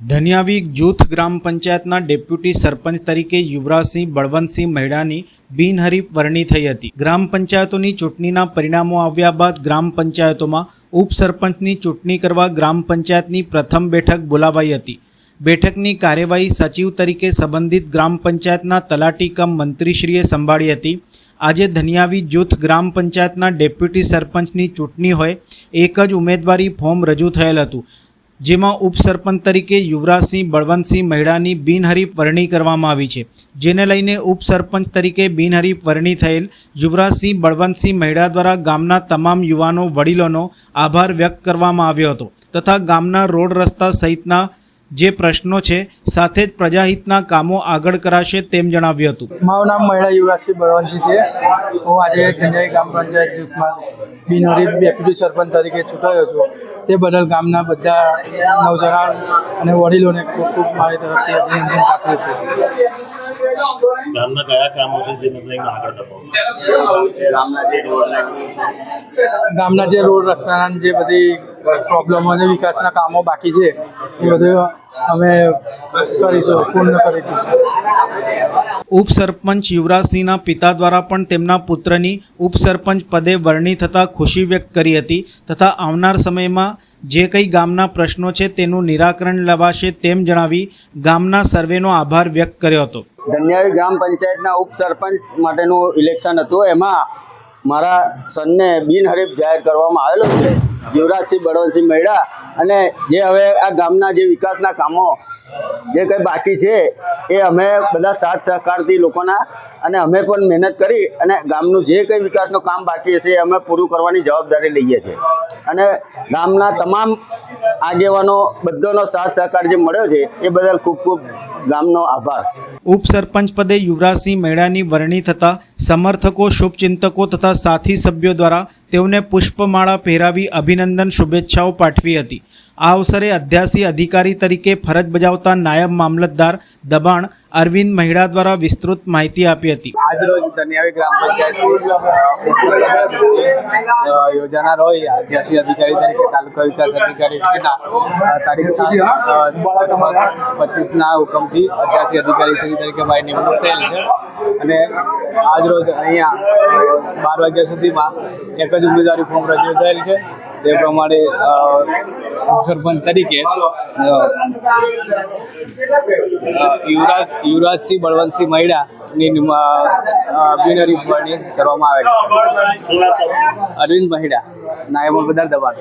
ધન્યાવી જૂથ ગ્રામ પંચાયતના ડેપ્યુટી સરપંચ તરીકે યુવરાજસિંહ બળવંતસિંહ મહેડાની બિનહરીફ વરણી થઈ હતી। ગ્રામ પંચાયતોની ચૂંટણીના પરિણામો આવ્યા બાદ ગ્રામ પંચાયતોમાં ઉપસરપંચની ચૂંટણી કરવા ગ્રામ પંચાયતની પ્રથમ બેઠક બોલાવાઈ હતી। બેઠકની કાર્યવાહી સચિવ તરીકે સંબંધિત ગ્રામ પંચાયતના તલાટી કમ મંત્રીશ્રીએ સંભાળી હતી। આજે ધન્યાવી જૂથ ગ્રામ પંચાયતના ડેપ્યુટી સરપંચની ચૂંટણી હોય એક જ ઉમેદવારી ફોર્મ રજૂ થયેલ હતું, જેમાં ઉપસરપંચ તરીકે યુવરાજસિંહ બળવંતસિંહ મહેડાની બિનહરીફ વરણી કરવામાં આવી છે, જેને લઈને ઉપસરપંચ તરીકે બિનહરીફ વરણી થયેલ યુવરાજસિંહ બળવંતસિંહ મહેડા દ્વારા ગામના તમામ યુવાનો વડીલોનો આભાર વ્યક્ત કરવામાં આવ્યો હતો તથા ગામના રોડ રસ્તા સહિતના જે પ્રશ્નો છે સાથે જ પ્રજાહિતના કામો આગળ કરાશે તેમ જણાવ્યું હતું। મારું નામ મહેડા યુવરાજસિંહ બળવંતસિંહ છે। હું આજે ધન્યાવી ગ્રામ પંચાયત જૂથમાં બિનહરીફ ડેપ્યુટી સરપંચ તરીકે ચૂંટાયો છું। તે બદલ ગામના બધા નવજવાન અને વડીલોને ખૂબ ખૂબ મારી તરફથી અભિનંદન પાઠવું છું। ગામના કયા કામો છે જેને લઈને આગળ ગામના જે રોડ રસ્તાના જે બધી પ્રોબ્લેમો અને વિકાસના કામો બાકી છે એ બધું અમે કરીશું, પૂર્ણ કરી દઈશું। ઉપસરપંચ યુવરાજસિંહના પિતા દ્વારા પણ તેમના પુત્રની ઉપસરપંચ પદે વરણી થતાં ખુશી વ્યક્ત કરી હતી તથા આવનાર સમયમાં જે કંઈ ગામના પ્રશ્નો છે તેનું નિરાકરણ લવાશે તેમ જણાવી ગામના સર્વેનો આભાર વ્યક્ત કર્યો હતો। ધન્યાવી ગ્રામ પંચાયતના ઉપસરપંચ માટેનું ઇલેક્શન હતું, એમાં મારા સનને બિનહરીફ જાહેર કરવામાં આવેલો છે, યુવરાજસિંહ બળવંતસિંહ મહેડા। અને જે હવે આ ગામના જે વિકાસના કામો જે કંઈ બાકી છે એ અમે બધા સાથ સહકારથી લોકોના અને અમે પણ મહેનત કરી અને ગામનું જે કંઈ વિકાસનું કામ બાકી હશે એ અમે પૂરું કરવાની જવાબદારી લઈએ છીએ। અને ગામના તમામ આગેવાનો બધાનો સાથ સહકાર જે મળ્યો છે એ બદલ ખૂબ ખૂબ ગામનો આભાર। ઉપસરપંચ પદે યુવરાજસિંહ મહેડાની વરણી થતાં સમર્થકો, શુભચિંતકો તથા સાથી સભ્યો દ્વારા તેઓને પુષ્પમાળા પહેરાવી અભિનંદન શુભેચ્છાઓ પાઠવી હતી। આ અવસરે અધ્યાસી અધિકારી તરીકે ફરજ બજાવતા નાયબ મામલતદાર દબાણ અરવિંદ મહેડા દ્વારા વિસ્તૃત માહિતી આપી હતી। આજરોજ ધન્યાવી ગ્રામ પંચાયત યોજાનાર હોય અધ્યાસી અધિકારી તરીકે તાલુકા વિકાસ અધિકારી શ્રીના તારીખ 7/6/25ના હુકમથી અધ્યાસી અધિકારી શ્રી તરીકે મારી નિમણૂક થયેલ છે અને આજરોજ અહીંયા 12 વાગ્યા સુધીમાં એક જ ઉમેદવારી ફોર્મ રજૂ થયેલ છે। તે પ્રમાણે સરપંચ તરીકે યુવરાજસિંહ બળવંતસિંહ મહેડાની બિનહરીફ વરણી કરવામાં આવેલી છે। અરવિંદ મહેડા, નાયબ મામલતદાર દબાણ।